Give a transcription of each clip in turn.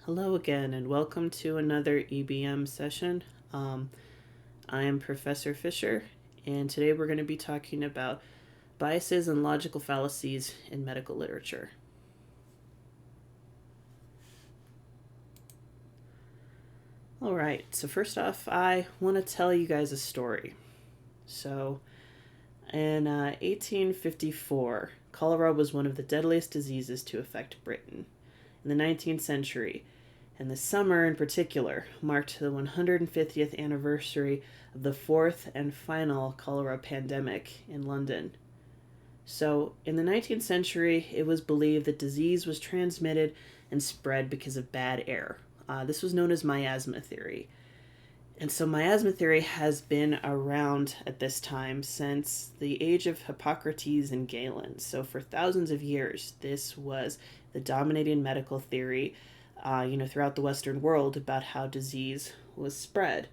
Hello again, and welcome to another EBM session. I am Professor Fisher, and today we're going to be talking about biases and logical fallacies in medical literature. All right, so first off, I want to tell you guys a story. So, in 1854, cholera was one of the deadliest diseases to affect Britain. In the 19th century, and the summer in particular marked the 150th anniversary of the fourth and final cholera pandemic in London. So, in the 19th century, it was believed that disease was transmitted and spread because of bad air. This was known as miasma theory. And so, miasma theory has been around at this time since the age of Hippocrates and Galen. So, for thousands of years, this was the dominating medical theory throughout the Western world about how disease was spread.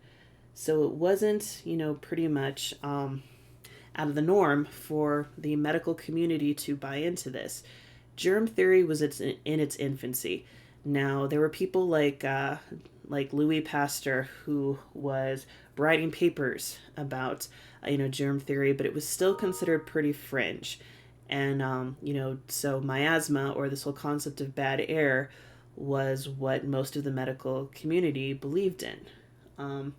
So it wasn't, pretty much out of the norm for the medical community to buy into this. Germ theory was in its infancy. Now there were people like Louis Pasteur who was writing papers about germ theory, but it was still considered pretty fringe. And so miasma, or this whole concept of bad air, was what most of the medical community believed in.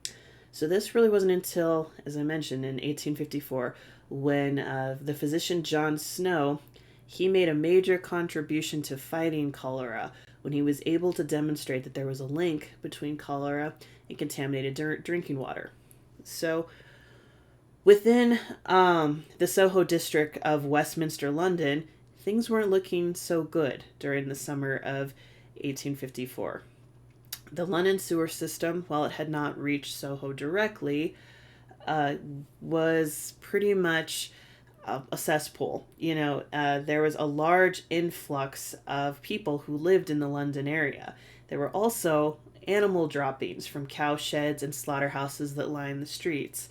So this really wasn't until, as I mentioned, in 1854, when the physician John Snow, he made a major contribution to fighting cholera when he was able to demonstrate that there was a link between cholera and contaminated drinking water. So within the Soho district of Westminster, London, things weren't looking so good during the summer of 1854. The London sewer system, while it had not reached Soho directly, was pretty much a cesspool. There was a large influx of people who lived in the London area. There were also animal droppings from cow sheds and slaughterhouses that lined the streets.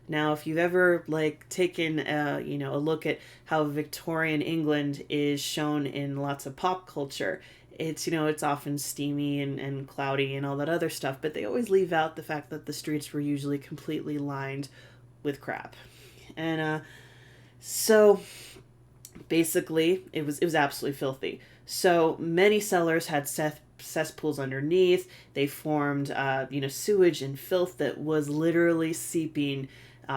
Now, if you've ever taken a look at how Victorian England is shown in lots of pop culture, it's often steamy and cloudy and all that other stuff, but they always leave out the fact that the streets were usually completely lined with crap. And so basically it was absolutely filthy. So many cellars had cesspools underneath. They formed sewage and filth that was literally seeping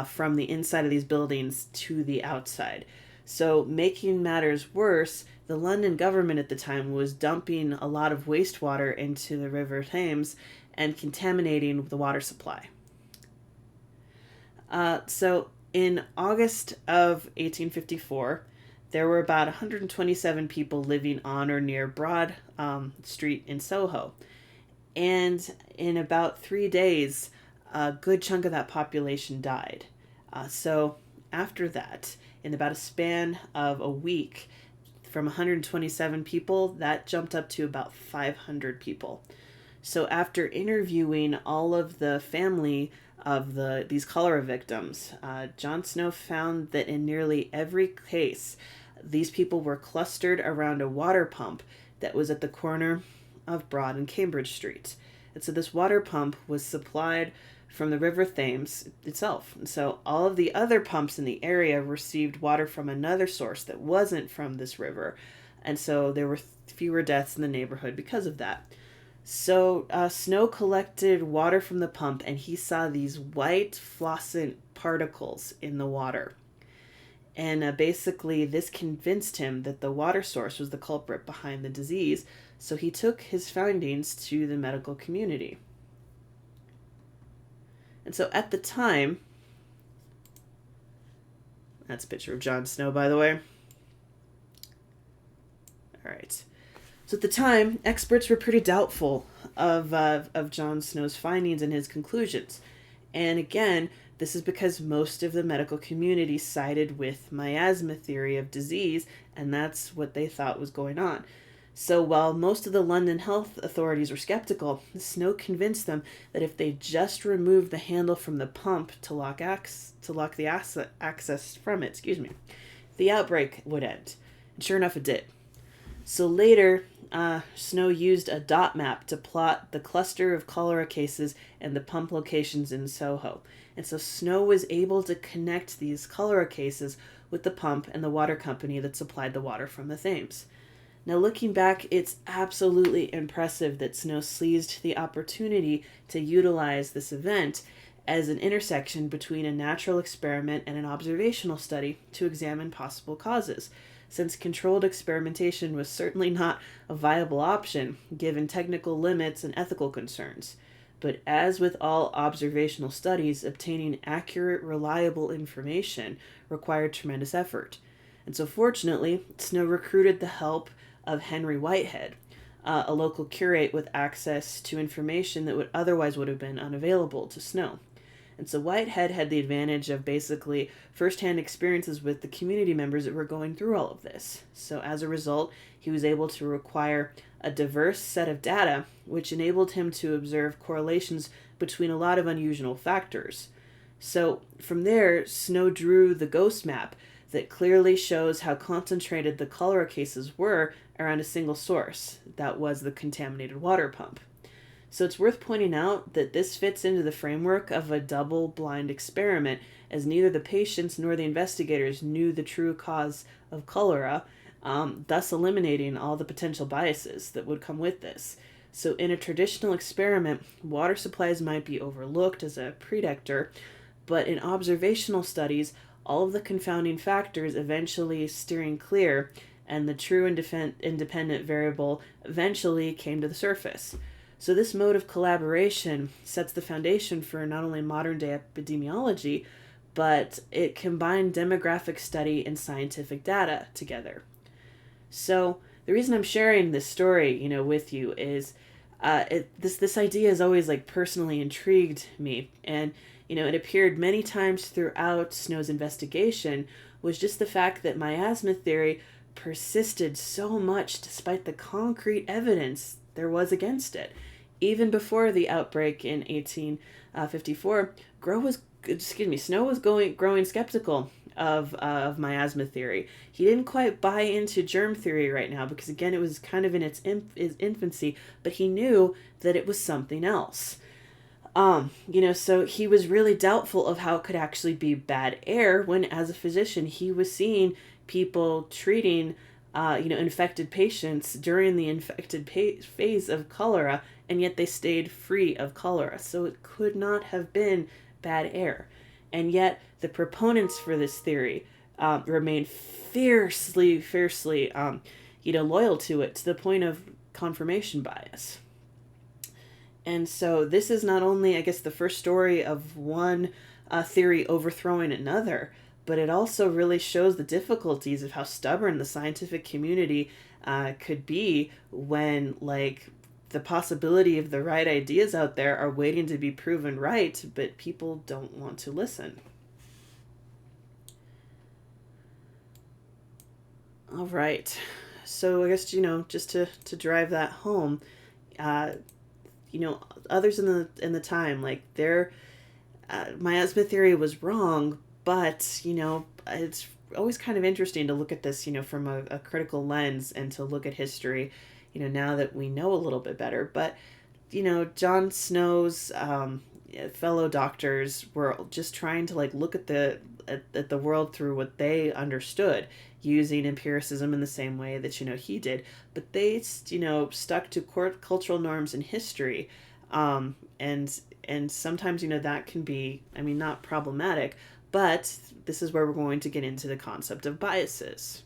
from the inside of these buildings to the outside. So, making matters worse, the London government at the time was dumping a lot of wastewater into the River Thames and contaminating the water supply. So, in August of 1854, there were about 127 people living on or near Broad Street in Soho. And in about 3 days, a good chunk of that population died. So after that, in about a span of a week, from 127 people, that jumped up to about 500 people. So after interviewing all of the family of these cholera victims, John Snow found that in nearly every case, these people were clustered around a water pump that was at the corner of Broad and Cambridge Street. And so this water pump was supplied from the River Thames itself. And so all of the other pumps in the area received water from another source that wasn't from this river. And so there were fewer deaths in the neighborhood because of that. So Snow collected water from the pump, and he saw these white fluorescent particles in the water. And basically this convinced him that the water source was the culprit behind the disease. So he took his findings to the medical community. And so at the time, that's a picture of Jon Snow, by the way. All right. So at the time, experts were pretty doubtful of Jon Snow's findings and his conclusions. And again, this is because most of the medical community sided with miasma theory of disease, and that's what they thought was going on. So while most of the London health authorities were skeptical, Snow convinced them that if they just removed the handle from the pump to lock the access from it, the outbreak would end. And sure enough, it did. So later, Snow used a dot map to plot the cluster of cholera cases and the pump locations in Soho. And so Snow was able to connect these cholera cases with the pump and the water company that supplied the water from the Thames. Now, looking back, it's absolutely impressive that Snow seized the opportunity to utilize this event as an intersection between a natural experiment and an observational study to examine possible causes, since controlled experimentation was certainly not a viable option given technical limits and ethical concerns. But as with all observational studies, obtaining accurate, reliable information required tremendous effort. And so, fortunately, Snow recruited the help of Henry Whitehead, a local curate with access to information that would have been unavailable to Snow. And so Whitehead had the advantage of basically firsthand experiences with the community members that were going through all of this. So as a result, he was able to acquire a diverse set of data, which enabled him to observe correlations between a lot of unusual factors. So from there, Snow drew the ghost map that clearly shows how concentrated the cholera cases were around a single source. That was the contaminated water pump. So it's worth pointing out that this fits into the framework of a double blind experiment, as neither the patients nor the investigators knew the true cause of cholera, thus eliminating all the potential biases that would come with this. So, in a traditional experiment, water supplies might be overlooked as a predictor, but in observational studies, all of the confounding factors eventually steering clear, and the true independent variable eventually came to the surface. So, this mode of collaboration sets the foundation for not only modern day epidemiology, but it combined demographic study and scientific data together. So, the reason I'm sharing this story, with you is this idea has always like personally intrigued me, and it appeared many times throughout Snow's investigation. Was just the fact that miasma theory persisted so much despite the concrete evidence there was against it. Even before the outbreak in 1854, Snow was growing skeptical of miasma theory. He didn't quite buy into germ theory right now because, again, it was kind of in its infancy, but he knew that it was something else. So he was really doubtful of how it could actually be bad air when, as a physician, he was seeing people treating, infected patients during the infected phase of cholera, and yet they stayed free of cholera. So it could not have been bad air. And yet the proponents for this theory remain fiercely, loyal to it to the point of confirmation bias. And so this is not only, I guess, the first story of one theory overthrowing another, but it also really shows the difficulties of how stubborn the scientific community could be when, the possibility of the right ideas out there are waiting to be proven right, but people don't want to listen. All right. So I guess, just to drive that home, others in the time, their miasma theory was wrong, but it's always kind of interesting to look at this from a critical lens and to look at history now that we know a little bit better. But Jon Snow's fellow doctors were just trying to look at the world through what they understood, using empiricism in the same way that he did, but they stuck to cultural norms and history, and sometimes that can be, not problematic, but this is where we're going to get into the concept of biases.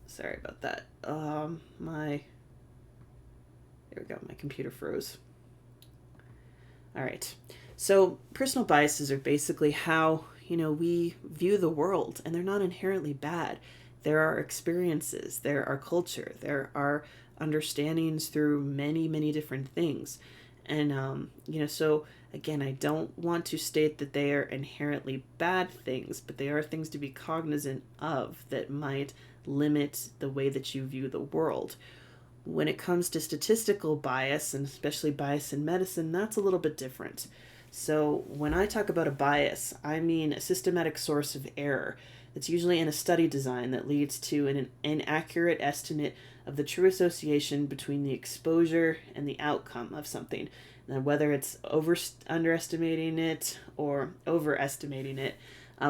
Sorry about that. There we go. My computer froze. All right. So personal biases are basically how, we view the world, and they're not inherently bad. There are experiences, there are culture, there are understandings through many, many different things. And, so again, I don't want to state that they are inherently bad things, but they are things to be cognizant of that might limit the way that you view the world. When it comes to statistical bias, and especially bias in medicine, that's a little bit different. So when I talk about a bias, I mean a systematic source of error that's usually in a study design that leads to an inaccurate estimate of the true association between the exposure and the outcome of something. And whether it's underestimating it or overestimating it,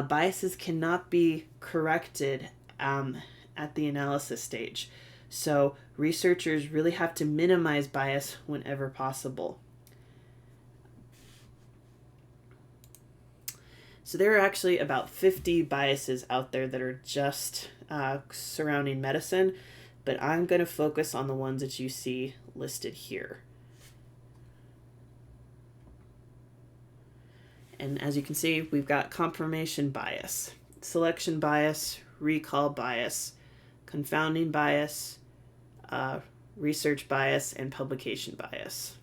biases cannot be corrected at the analysis stage. So researchers really have to minimize bias whenever possible. So there are actually about 50 biases out there that are just surrounding medicine, but I'm going to focus on the ones that you see listed here. And as you can see, we've got confirmation bias, selection bias, recall bias, confounding bias, research bias, and publication bias.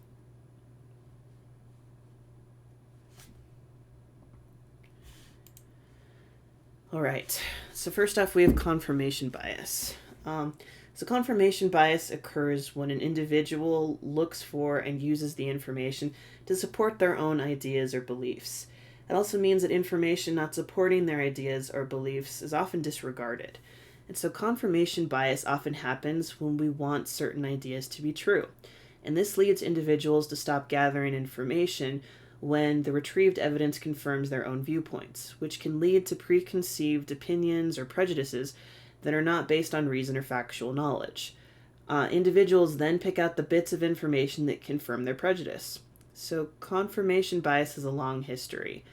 All right, so first off, we have confirmation bias. So confirmation bias occurs when an individual looks for and uses the information to support their own ideas or beliefs. It also means that information not supporting their ideas or beliefs is often disregarded. And so confirmation bias often happens when we want certain ideas to be true. And this leads individuals to stop gathering information when the retrieved evidence confirms their own viewpoints, which can lead to preconceived opinions or prejudices that are not based on reason or factual knowledge. Individuals then pick out the bits of information that confirm their prejudice. So confirmation bias has a long history.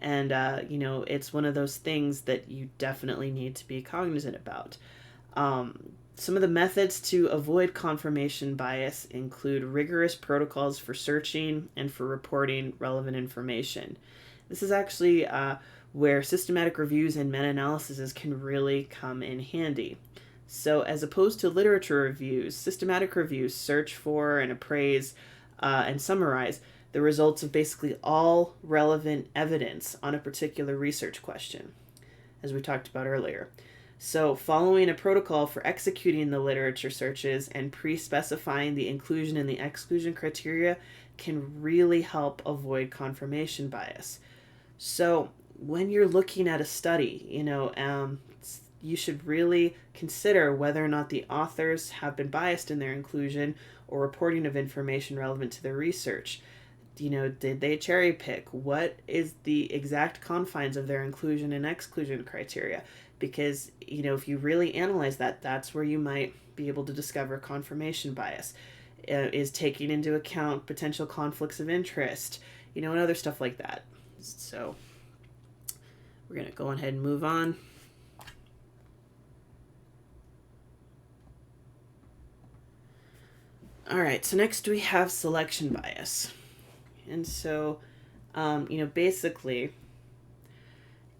And, it's one of those things that you definitely need to be cognizant about. Some of the methods to avoid confirmation bias include rigorous protocols for searching and for reporting relevant information. This is actually where systematic reviews and meta-analyses can really come in handy. So as opposed to literature reviews, systematic reviews search for and appraise and summarize the results of basically all relevant evidence on a particular research question, as we talked about earlier. So following a protocol for executing the literature searches and pre-specifying the inclusion and the exclusion criteria can really help avoid confirmation bias. So when you're looking at a study, you should really consider whether or not the authors have been biased in their inclusion or reporting of information relevant to their research. Did they cherry pick? What is the exact confines of their inclusion and exclusion criteria? Because, if you really analyze that, that's where you might be able to discover confirmation bias. Is taking into account potential conflicts of interest, and other stuff like that. So we're going to go ahead and move on. All right, so next we have selection bias. And so, basically,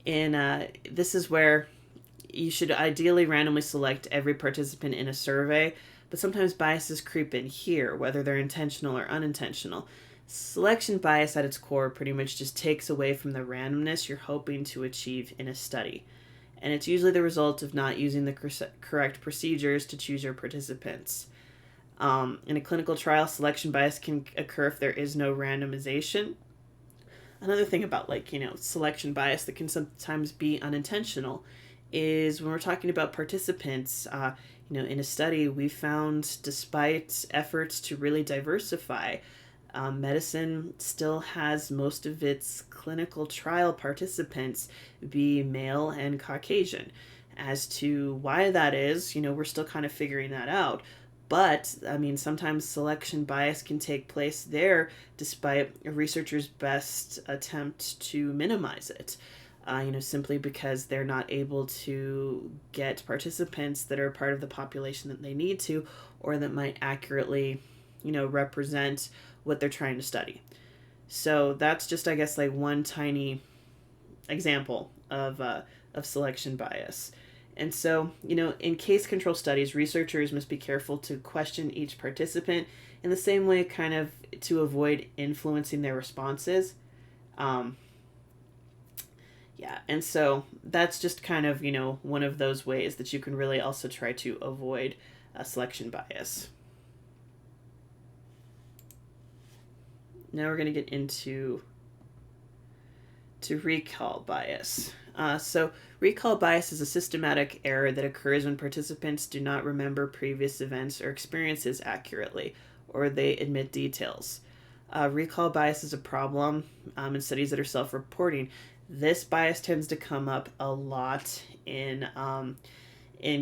this is where you should ideally randomly select every participant in a survey, but sometimes biases creep in here, whether they're intentional or unintentional. Selection bias at its core pretty much just takes away from the randomness you're hoping to achieve in a study. And it's usually the result of not using the correct procedures to choose your participants. In a clinical trial, selection bias can occur if there is no randomization. Another thing about selection bias that can sometimes be unintentional is when we're talking about participants. In a study, we found despite efforts to really diversify, medicine still has most of its clinical trial participants be male and Caucasian. As to why that is, we're still kind of figuring that out. But, sometimes selection bias can take place there despite a researcher's best attempt to minimize it. Simply because they're not able to get participants that are part of the population that they need to, or that might accurately, represent what they're trying to study. So that's just, I guess, one tiny example of selection bias. And so, in case control studies, researchers must be careful to question each participant in the same way, kind of to avoid influencing their responses. And so that's just kind of, one of those ways that you can really also try to avoid selection bias. Now we're going to get into to recall bias. So, recall bias is a systematic error that occurs when participants do not remember previous events or experiences accurately, or they omit details. Recall bias is a problem in studies that are self reporting. This bias tends to come up a lot in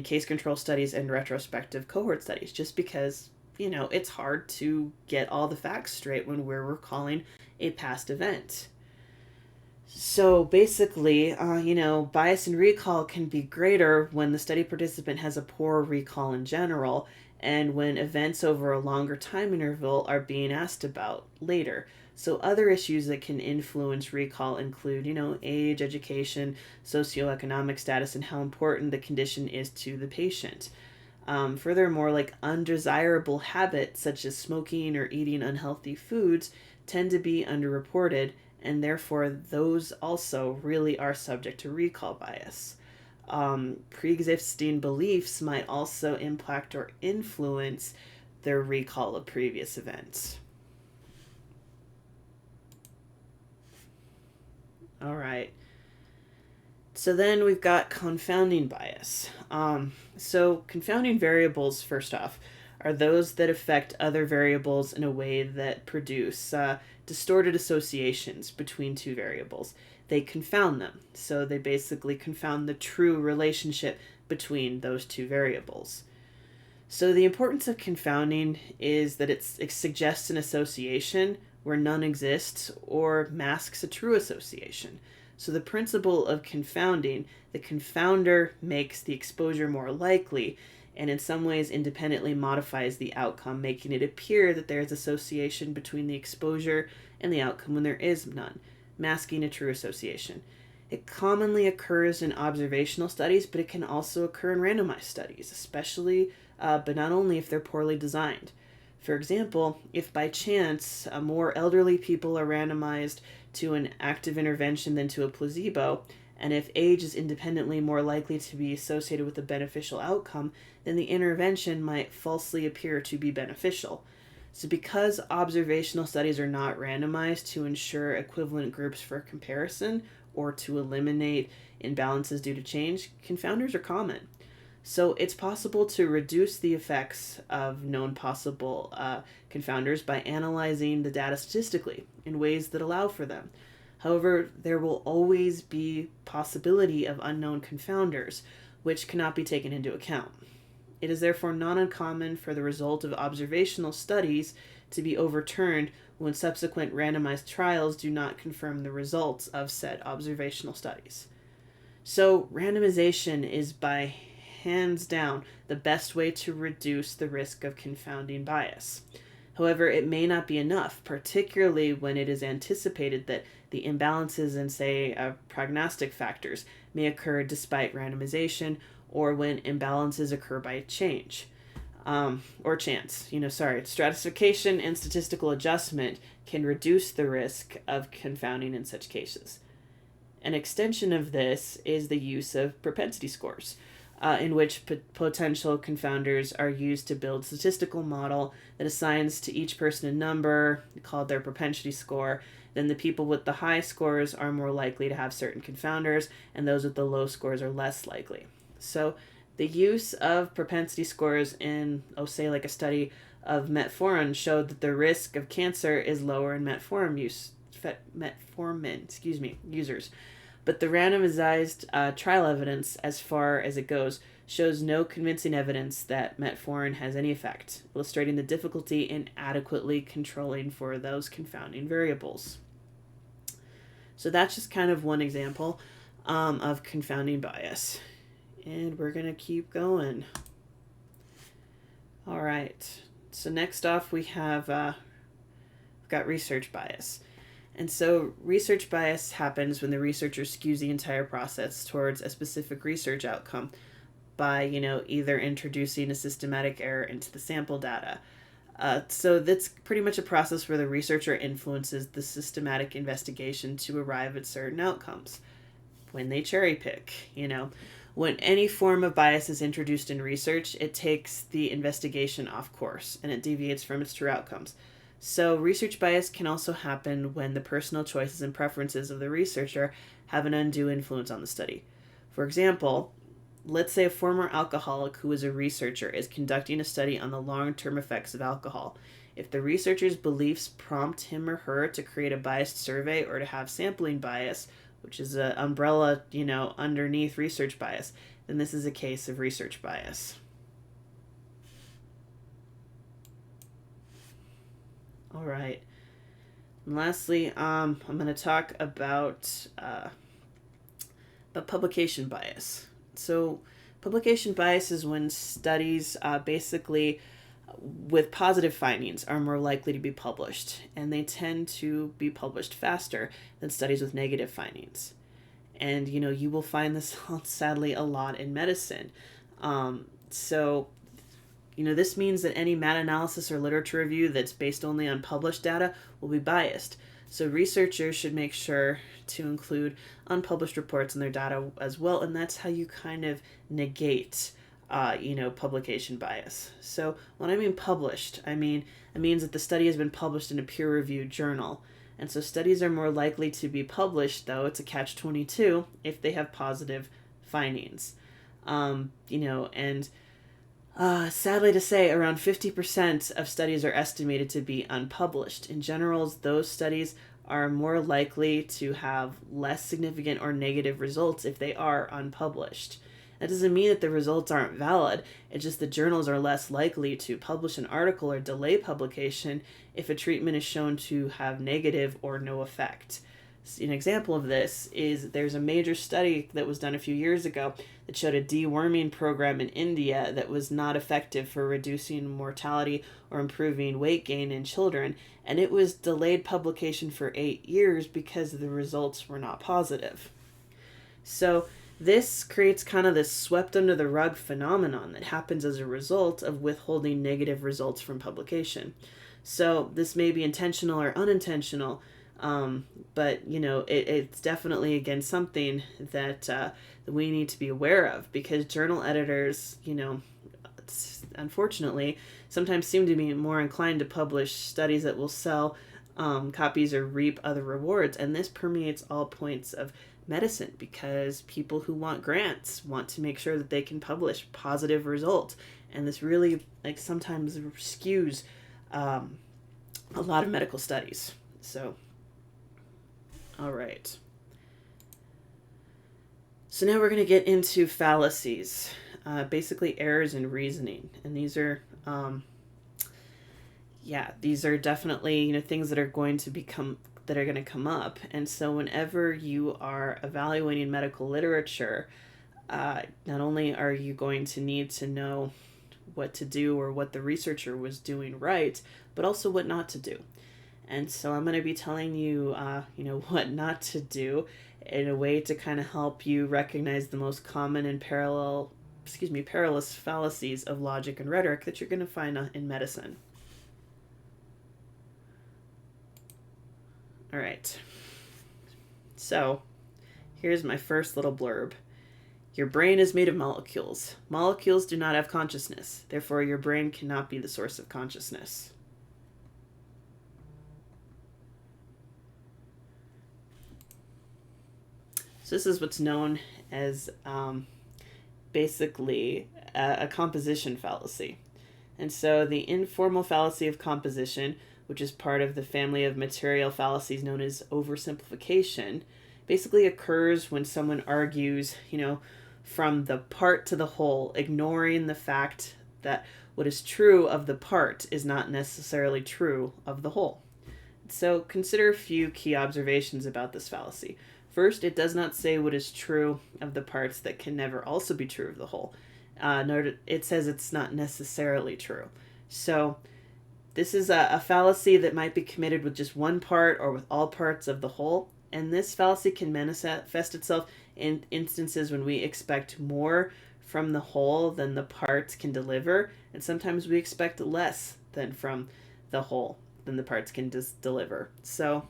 case control studies and retrospective cohort studies, just because, it's hard to get all the facts straight when we're recalling a past event. So basically, bias in recall can be greater when the study participant has a poor recall in general and when events over a longer time interval are being asked about later. So other issues that can influence recall include, age, education, socioeconomic status, and how important the condition is to the patient. Furthermore, like undesirable habits such as smoking or eating unhealthy foods tend to be underreported, and therefore those also really are subject to recall bias. Pre-existing beliefs might also impact or influence their recall of previous events. All right. So then we've got confounding bias. So confounding variables, first off, are those that affect other variables in a way that produce distorted associations between two variables. They confound them. So they basically confound the true relationship between those two variables. So the importance of confounding is that it suggests an association where none exists or masks a true association. So the principle of confounding, the confounder makes the exposure more likely and in some ways independently modifies the outcome, making it appear that there is association between the exposure and the outcome when there is none, masking a true association. It commonly occurs in observational studies, but it can also occur in randomized studies, especially, but not only if they're poorly designed. For example, if by chance more elderly people are randomized to an active intervention than to a placebo, and if age is independently more likely to be associated with a beneficial outcome, then the intervention might falsely appear to be beneficial. So because observational studies are not randomized to ensure equivalent groups for comparison or to eliminate imbalances due to change, confounders are common. So it's possible to reduce the effects of known possible confounders by analyzing the data statistically in ways that allow for them. However, there will always be possibility of unknown confounders, which cannot be taken into account. It is therefore not uncommon for the result of observational studies to be overturned when subsequent randomized trials do not confirm the results of said observational studies. So randomization is by hands down the best way to reduce the risk of confounding bias. However, it may not be enough, particularly when it is anticipated that the imbalances in, say, prognostic factors may occur despite randomization, or when imbalances occur by change or chance. Stratification and statistical adjustment can reduce the risk of confounding in such cases. An extension of this is the use of propensity scores, in which potential confounders are used to build a statistical model that assigns to each person a number called their propensity score. Then the people with the high scores are more likely to have certain confounders, and those with the low scores are less likely. So the use of propensity scores in, say, like a study of metformin showed that the risk of cancer is lower in metformin users. But the randomized trial evidence, as far as it goes, shows no convincing evidence that metformin has any effect, illustrating the difficulty in adequately controlling for those confounding variables. So that's just kind of one example of confounding bias. And we're going to keep going. All right. So next off we have we've got research bias. And so research bias happens when the researcher skews the entire process towards a specific research outcome by, either introducing a systematic error into the sample data. So that's pretty much a process where the researcher influences the systematic investigation to arrive at certain outcomes. When they cherry pick, when any form of bias is introduced in research, it takes the investigation off course and it deviates from its true outcomes. So, research bias can also happen when the personal choices and preferences of the researcher have an undue influence on the study. For example, let's say a former alcoholic who is a researcher is conducting a study on the long term effects of alcohol. If the researcher's beliefs prompt him or her to create a biased survey or to have sampling bias, which is an umbrella, underneath research bias, then this is a case of research bias. All right. And lastly, I'm going to talk about publication bias. So, publication bias is when studies basically with positive findings are more likely to be published, and they tend to be published faster than studies with negative findings. And you will find this sadly a lot in medicine. So this means that any meta-analysis or literature review that's based only on published data will be biased. So researchers should make sure to include unpublished reports in their data as well, and that's how you kind of negate, publication bias. So when I mean published, it means that the study has been published in a peer-reviewed journal. And so studies are more likely to be published, though it's a catch-22, if they have positive findings. Sadly to say, around 50% of studies are estimated to be unpublished. In general, those studies are more likely to have less significant or negative results if they are unpublished. That doesn't mean that the results aren't valid. It's just the journals are less likely to publish an article or delay publication if a treatment is shown to have negative or no effect. An example of this is there's a major study that was done a few years ago that showed a deworming program in India that was not effective for reducing mortality or improving weight gain in children, and it was delayed publication for 8 years because the results were not positive. So this creates kind of this swept under the rug phenomenon that happens as a result of withholding negative results from publication. So this may be intentional or unintentional, but it's definitely again something that we need to be aware of, because journal editors, unfortunately, sometimes seem to be more inclined to publish studies that will sell copies or reap other rewards, and this permeates all points of medicine because people who want grants want to make sure that they can publish positive results, and this really sometimes skews a lot of medical studies. So. All right. So now we're going to get into fallacies, basically errors in reasoning. And these are definitely, things that are going to come up. And so whenever you are evaluating medical literature, not only are you going to need to know what to do or what the researcher was doing right, but also what not to do. And so I'm going to be telling you, what not to do in a way to kind of help you recognize the most common and perilous fallacies of logic and rhetoric that you're going to find in medicine. All right. So here's my first little blurb. Your brain is made of molecules. Molecules do not have consciousness. Therefore, your brain cannot be the source of consciousness. So this is what's known as basically a composition fallacy. And so the informal fallacy of composition, which is part of the family of material fallacies known as oversimplification, basically occurs when someone argues, from the part to the whole, ignoring the fact that what is true of the part is not necessarily true of the whole. So consider a few key observations about this fallacy. First, it does not say what is true of the parts that can never also be true of the whole. Nor it says it's not necessarily true. So this is a fallacy that might be committed with just one part or with all parts of the whole. And this fallacy can manifest itself in instances when we expect more from the whole than the parts can deliver. And sometimes we expect less than from the whole than the parts can deliver. So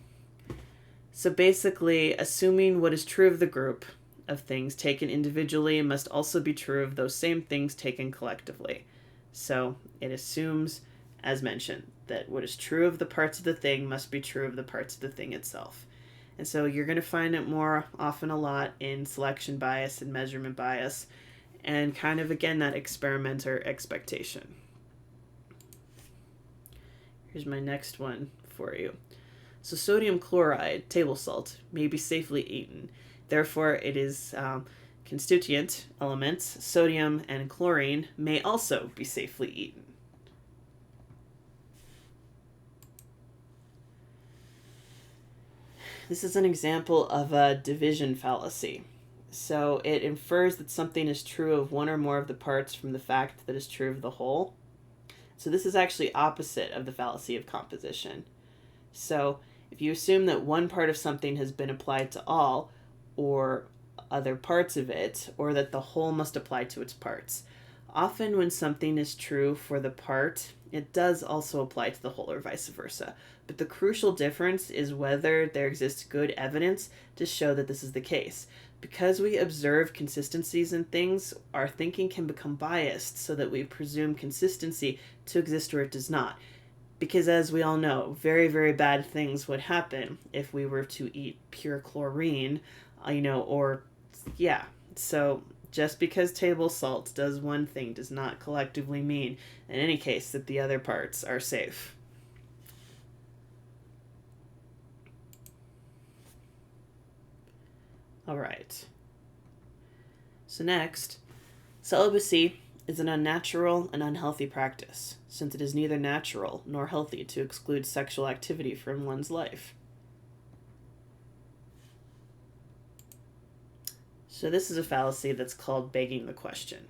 basically, assuming what is true of the group of things taken individually must also be true of those same things taken collectively. So it assumes, as mentioned, that what is true of the parts of the thing must be true of the parts of the thing itself. And so you're going to find it more often a lot in selection bias and measurement bias, and kind of, again, that experimenter expectation. Here's my next one for you. So sodium chloride, table salt, may be safely eaten. Therefore, it is constituent elements, sodium and chlorine, may also be safely eaten. This is an example of a division fallacy. So it infers that something is true of one or more of the parts from the fact that is true of the whole. So this is actually opposite of the fallacy of composition. So if you assume that one part of something has been applied to all, or other parts of it, or that the whole must apply to its parts, often when something is true for the part, it does also apply to the whole, or vice versa. But the crucial difference is whether there exists good evidence to show that this is the case. Because we observe consistencies in things, our thinking can become biased so that we presume consistency to exist where it does not. Because as we all know, very, very bad things would happen if we were to eat pure chlorine, So just because table salt does one thing does not collectively mean, in any case, that the other parts are safe. All right. So next, celibacy is an unnatural and unhealthy practice, since it is neither natural nor healthy to exclude sexual activity from one's life. So this is a fallacy that's called begging the question.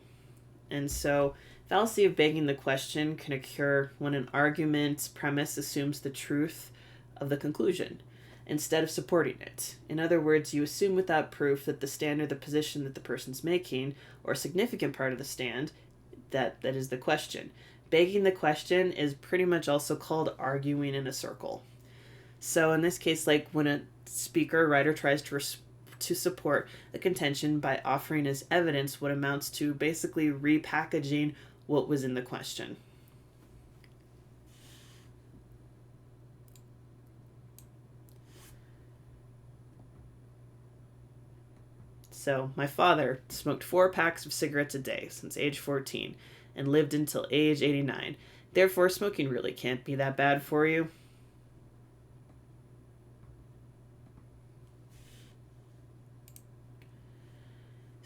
And so fallacy of begging the question can occur when an argument's premise assumes the truth of the conclusion instead of supporting it. In other words, you assume without proof that the stand or the position that the person's making, or a significant part of the stand, that is the question. Begging the question is pretty much also called arguing in a circle. So in this case, like when a speaker or writer tries to support a contention by offering as evidence what amounts to basically repackaging what was in the question. So, my father smoked 4 packs of cigarettes a day since age 14 and lived until age 89. Therefore, smoking really can't be that bad for you.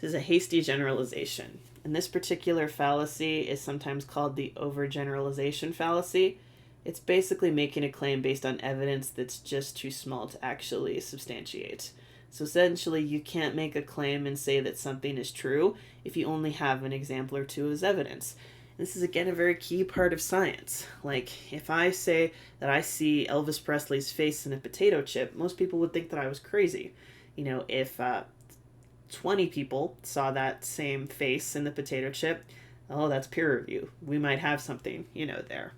This is a hasty generalization. And this particular fallacy is sometimes called the overgeneralization fallacy. It's basically making a claim based on evidence that's just too small to actually substantiate. So essentially, you can't make a claim and say that something is true if you only have an example or two as evidence. This is, again, a very key part of science. Like, if I say that I see Elvis Presley's face in a potato chip, most people would think that I was crazy. If 20 people saw that same face in the potato chip, oh, that's peer review. We might have something, there.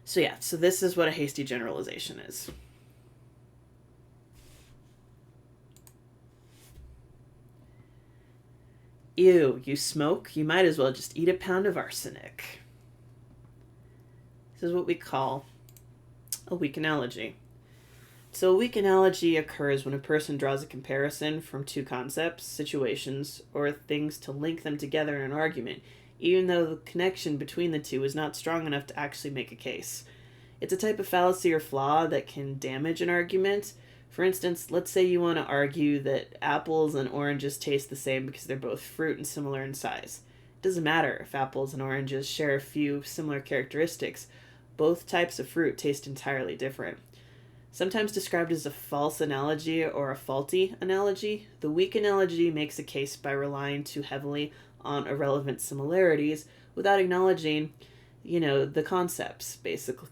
So this is what a hasty generalization is. Ew, you smoke? You might as well just eat a pound of arsenic. This is what we call a weak analogy. So a weak analogy occurs when a person draws a comparison from two concepts, situations, or things to link them together in an argument, even though the connection between the two is not strong enough to actually make a case. It's a type of fallacy or flaw that can damage an argument. For instance, let's say you want to argue that apples and oranges taste the same because they're both fruit and similar in size. It doesn't matter if apples and oranges share a few similar characteristics. Both types of fruit taste entirely different. Sometimes described as a false analogy or a faulty analogy, the weak analogy makes a case by relying too heavily on irrelevant similarities without acknowledging, the concepts, basically,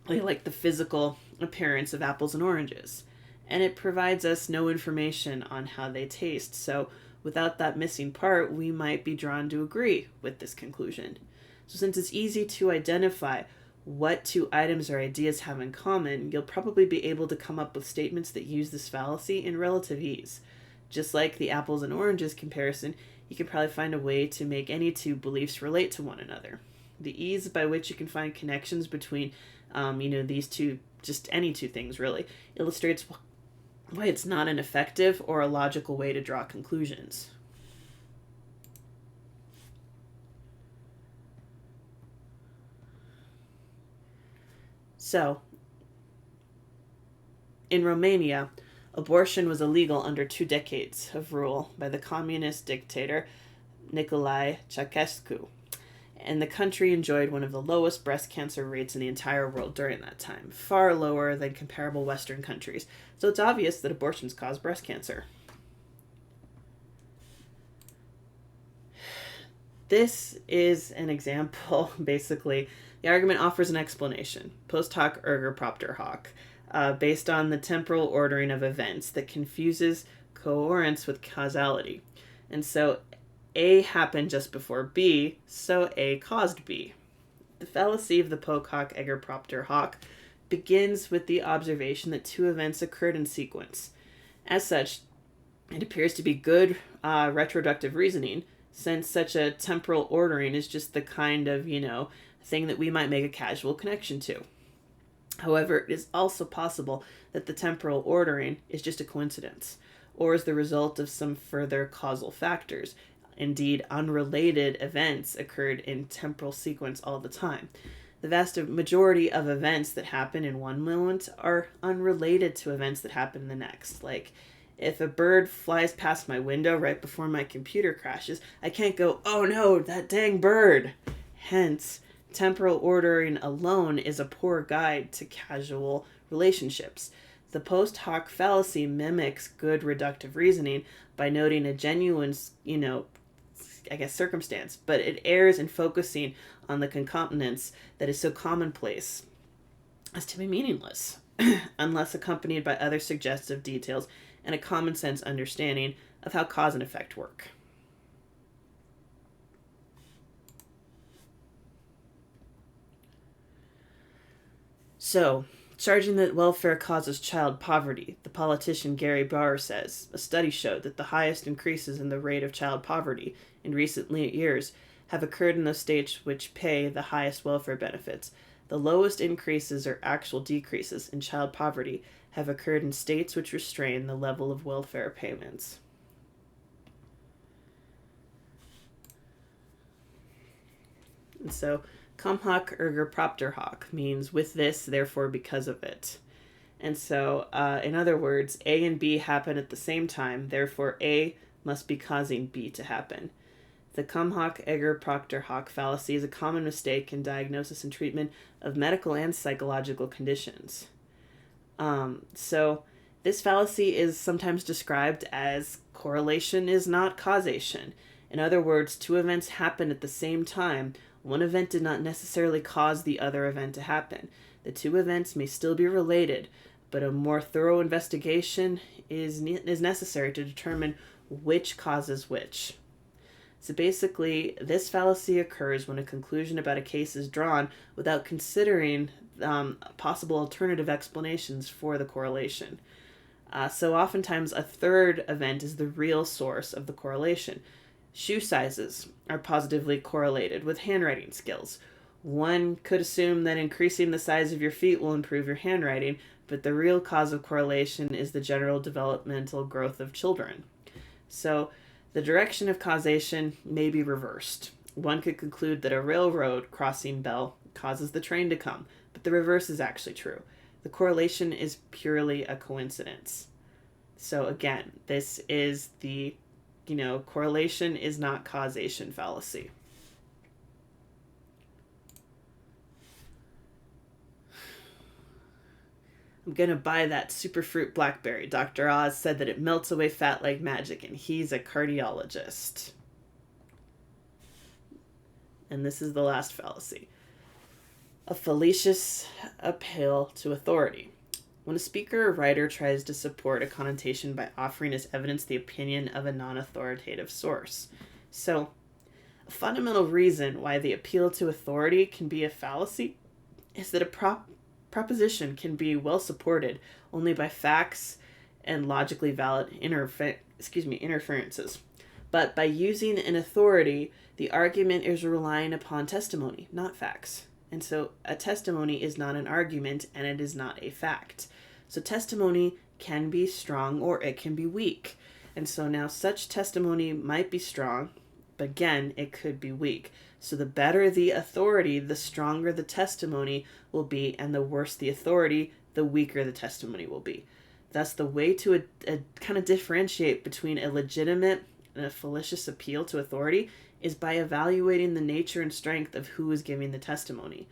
like the physical appearance of apples and oranges. And it provides us no information on how they taste. So without that missing part, we might be drawn to agree with this conclusion. So since it's easy to identify what two items or ideas have in common, you'll probably be able to come up with statements that use this fallacy in relative ease. Just like the apples and oranges comparison, you could probably find a way to make any two beliefs relate to one another. The ease by which you can find connections between, these two, just any two things really, illustrates why it's not an effective or a logical way to draw conclusions. So, in Romania, abortion was illegal under 2 decades of rule by the communist dictator Nicolae Ceausescu, and the country enjoyed one of the lowest breast cancer rates in the entire world during that time, far lower than comparable Western countries. So it's obvious that abortions cause breast cancer. This is an example, basically. The argument offers an explanation, post hoc ergo propter hoc, based on the temporal ordering of events that confuses coherence with causality. And so A happened just before B, so A caused B. The fallacy of the post hoc ergo propter hoc begins with the observation that 2 events occurred in sequence. As such, it appears to be good retroductive reasoning, since such a temporal ordering is just the kind of, thing that we might make a casual connection to. However, it is also possible that the temporal ordering is just a coincidence, or is the result of some further causal factors. Indeed, unrelated events occurred in temporal sequence all the time. The vast majority of events that happen in one moment are unrelated to events that happen in the next. Like, if a bird flies past my window right before my computer crashes, I can't go, oh no, that dang bird. Hence, temporal ordering alone is a poor guide to causal relationships. The post hoc fallacy mimics good reductive reasoning by noting a genuine, circumstance, but it errs in focusing on the concomitance that is so commonplace as to be meaningless, unless accompanied by other suggestive details and a common sense understanding of how cause and effect work. So, charging that welfare causes child poverty, the politician Gary Barr says a study showed that the highest increases in the rate of child poverty in recent years have occurred in those states which pay the highest welfare benefits. The lowest increases or actual decreases in child poverty have occurred in states which restrain the level of welfare payments. And so, cum hoc ergo propter hoc means with this, therefore because of it. And so, in other words, A and B happen at the same time, therefore A must be causing B to happen. The cum hoc ergo propter hoc fallacy is a common mistake in diagnosis and treatment of medical and psychological conditions. So this fallacy is sometimes described as correlation is not causation. In other words, 2 events happen at the same time. One event did not necessarily cause the other event to happen. The 2 events may still be related, but a more thorough investigation is necessary to determine which causes which. So basically, this fallacy occurs when a conclusion about a case is drawn without considering possible alternative explanations for the correlation. So oftentimes, a third event is the real source of the correlation. Shoe sizes are positively correlated with handwriting skills. One could assume that increasing the size of your feet will improve your handwriting, but the real cause of correlation is the general developmental growth of children. So, the direction of causation may be reversed. One could conclude that a railroad crossing bell causes the train to come, but the reverse is actually true. The correlation is purely a coincidence. So again, this is the, correlation is not causation fallacy. I'm gonna buy that superfruit blackberry. Dr. Oz said that it melts away fat like magic, and he's a cardiologist. And this is the last fallacy. A fallacious appeal to authority. When a speaker or writer tries to support a connotation by offering as evidence the opinion of a non-authoritative source. So, a fundamental reason why the appeal to authority can be a fallacy is that a proposition can be well supported only by facts and logically valid interferences. But by using an authority, the argument is relying upon testimony, not facts. And so a testimony is not an argument and it is not a fact. So testimony can be strong or it can be weak. And so now such testimony might be strong, but again, it could be weak. So the better the authority, the stronger the testimony will be, and the worse the authority, the weaker the testimony will be. Thus, the way to kind of differentiate between a legitimate and a fallacious appeal to authority is by evaluating the nature and strength of who is giving the testimony.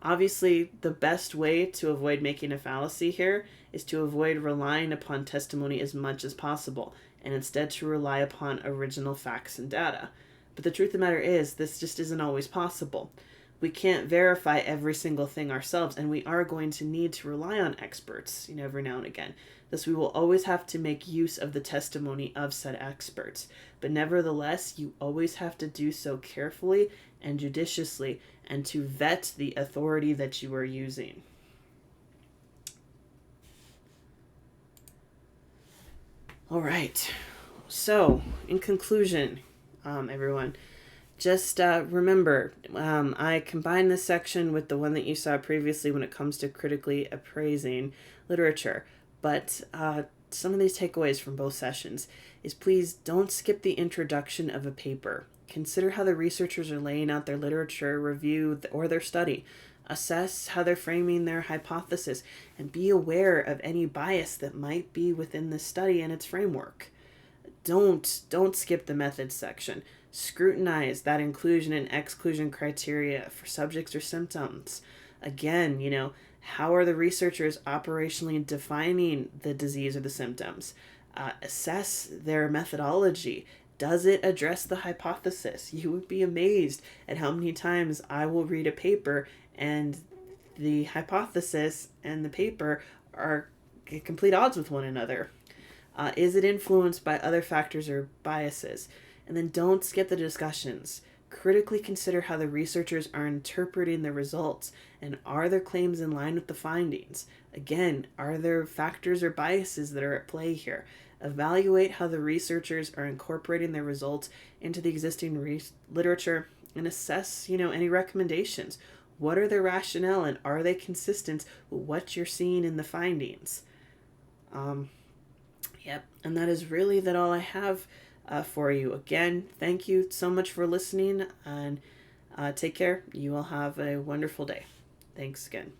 Obviously, the best way to avoid making a fallacy here is to avoid relying upon testimony as much as possible, and instead to rely upon original facts and data. But the truth of the matter is, this just isn't always possible. We can't verify every single thing ourselves, and we are going to need to rely on experts, every now and again. Thus, we will always have to make use of the testimony of said experts. But nevertheless, you always have to do so carefully and judiciously, and to vet the authority that you are using. All right. So, in conclusion, everyone, just remember, I combined this section with the one that you saw previously when it comes to critically appraising literature. But some of these takeaways from both sessions is, please don't skip the introduction of a paper. Consider how the researchers are laying out their literature review or their study. Assess how they're framing their hypothesis, and be aware of any bias that might be within the study and its framework. Don't skip the methods section. Scrutinize that inclusion and exclusion criteria for subjects or symptoms. Again, how are the researchers operationally defining the disease or the symptoms? Assess their methodology. Does it address the hypothesis? You would be amazed at how many times I will read a paper and the hypothesis and the paper are at complete odds with one another. Is it influenced by other factors or biases? And then don't skip the discussions. Critically consider how the researchers are interpreting the results, and are their claims in line with the findings? Again, are there factors or biases that are at play here? Evaluate how the researchers are incorporating their results into the existing literature, and assess, any recommendations. What are their rationale, and are they consistent with what you're seeing in the findings? Yep, and that is really all I have for you. Again, thank you so much for listening, and take care. You will have a wonderful day. Thanks again.